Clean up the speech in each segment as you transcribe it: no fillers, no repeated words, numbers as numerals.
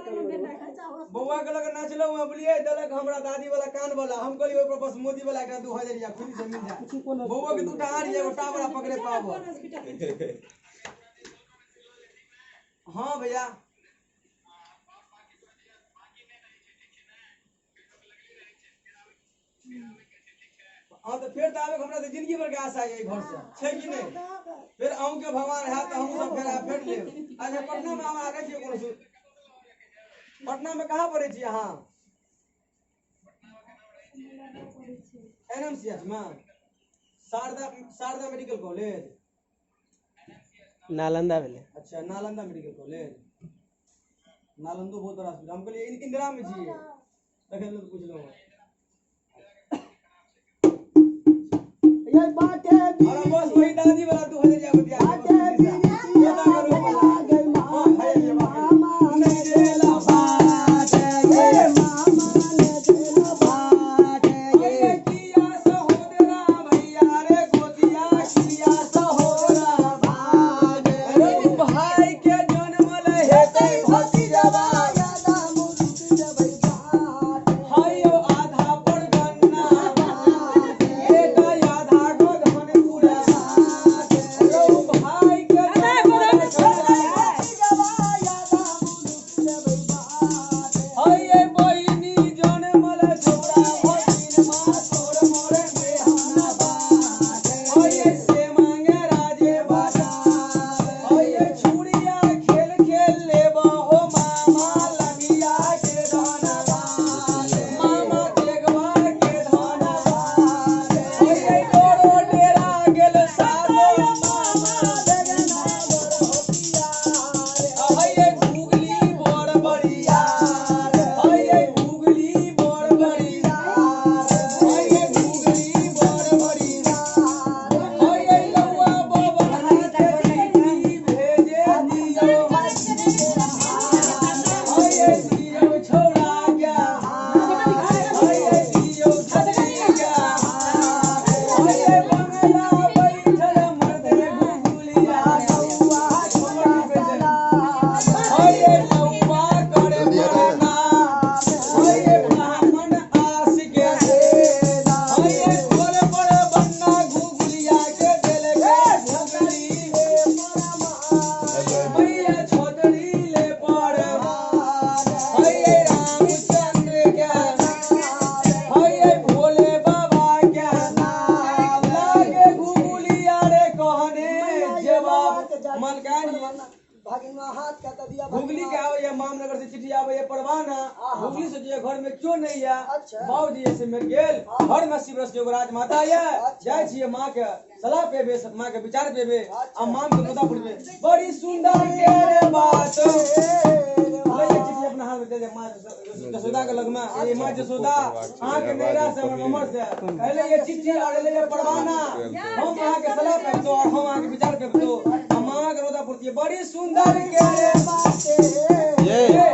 बउआ के लगे नाचलो में बोलिए दलक हमरा दादी वाला कान वाला हम कहलिए ओइ पर बस मोदी वाला का 2000 या खुद से मिल जा बउआ के दूटा हार एगो टावरा पकड़े पाबो। हां भैया हां तो फिर आवे हमरा तो जिंदगी भर के आशा है घर से छै कि नहीं फिर आऊं के भगवान है तो हम सब फेर ले। अच्छा पटना में हम आगे छिए कोनो पटना में कहाँ पढ़े छी अहाँ एनएमसीएच में शारदा मेडिकल कॉलेज नालंदा भेले। अच्छा नालंदा मेडिकल कॉलेज नालंदो बहुत बड़ा हॉस्पिटल हम कहलिए इंदिरा में छी तखन लोग पूछ लो ये बाटे अरे बस वही दादी वाला 2000 या बतिया नगर से चिट्ठी आवे ये परवाना हुगली से जे घर में क्यों नहीं है अच्छा। बाबूजी ऐसे मेर गेल घर में शिवरस के राज माता है जाय छिए मां के सलाह पेबे मां के विचार पेबे आ मां के मुदा पुरबे बड़ी सुंदर के रे बात ले ये चिट्ठी अपना हाथ में दे दे मां जसोदा के लग में ये मां जसोदा आं के नैरा से उमर से पहले ये चिट्ठी और ले ये परवाना हम वहां के सलाह पे तो और हम वहां के विचार पे तो मां के मुदा पुरती बड़ी सुंदर के रे बात ये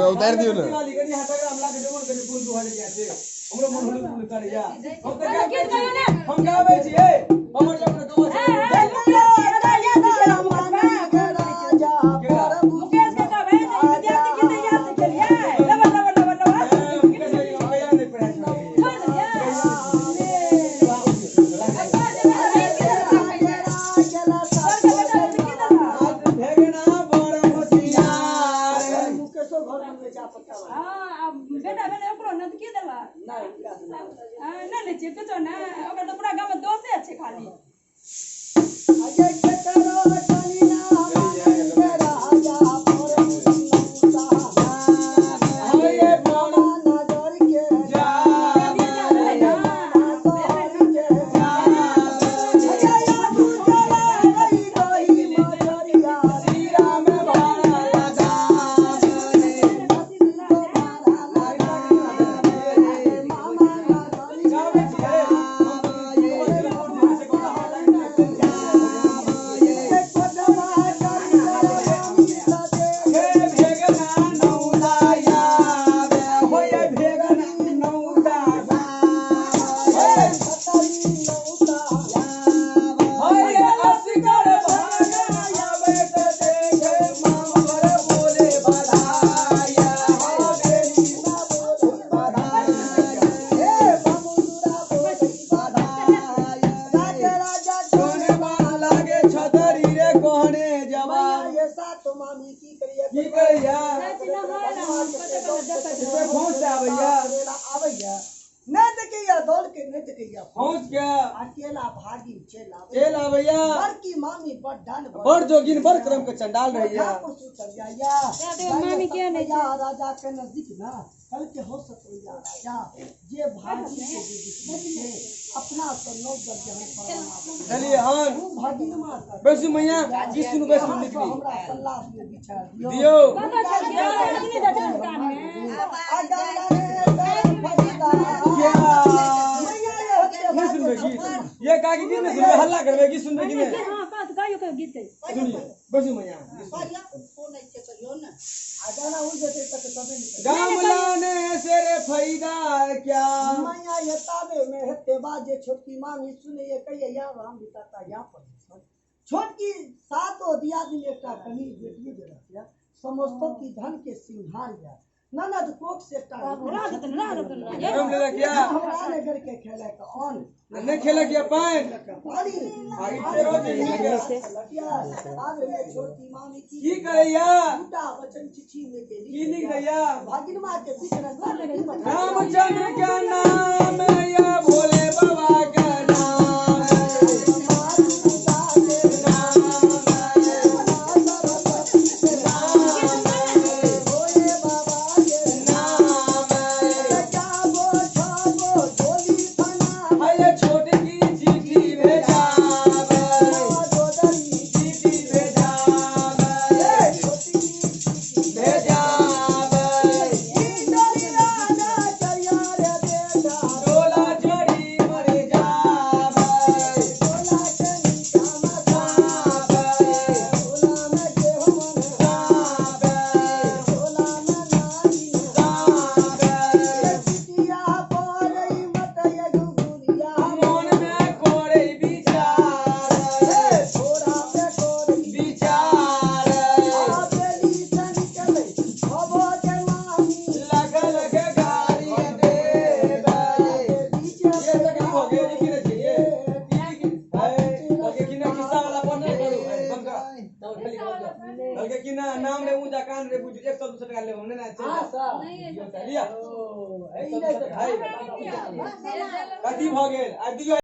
उतार दियो ना वाली गड़ी हटा हमला के जमन करे पुल दुहारे जाते हमरो मन होले पुल कर जा हम गावे छिए हमर जब दो बड़ जोगिन बड़ क्रम के चंडाल रहिया मामी के नहीं राजा के नजदीक ना कल के हो सकोया राजा जे भागी के जे अपना तो नौ दर्जन परवाना चलिए हां भागिन माता बैसु मैया किसनु बैसु निकली हमरा सलाह दियो विचार दियो ये काकी की ने सुनबे हल्ला करबे की सुनबे की ने हां पास गायो के गीत सुनिए बैसु मैया आजाना हो जते तक तबे नहीं गामलाने से रे फायदा क्या मैया ये ताबे में हते बाजे छोटकी मामी सुने ये कहिए या राम बिताता या पर छोटकी सातो दिया दिन एकटा कनी बेटी दे रखिया समस्तो की धन के सिंहार या ननद कोक से हम ले क्या हमरा ने घर के खेले का ऑन नहीं खेला क्या पाए पानी आगे तेरो से आवे में छोटकी मामी की करैया टूटा वचन चिट्ठी में के की लिख दैया भागिन मां के बीच में रामचंद्र का नाम या भोले बाबा का नाम नाम रे ऊंचा कान रे बुझ 100 टका ले हमने ना हां सर नहीं लिया ओ कथी भ गेल आ दियो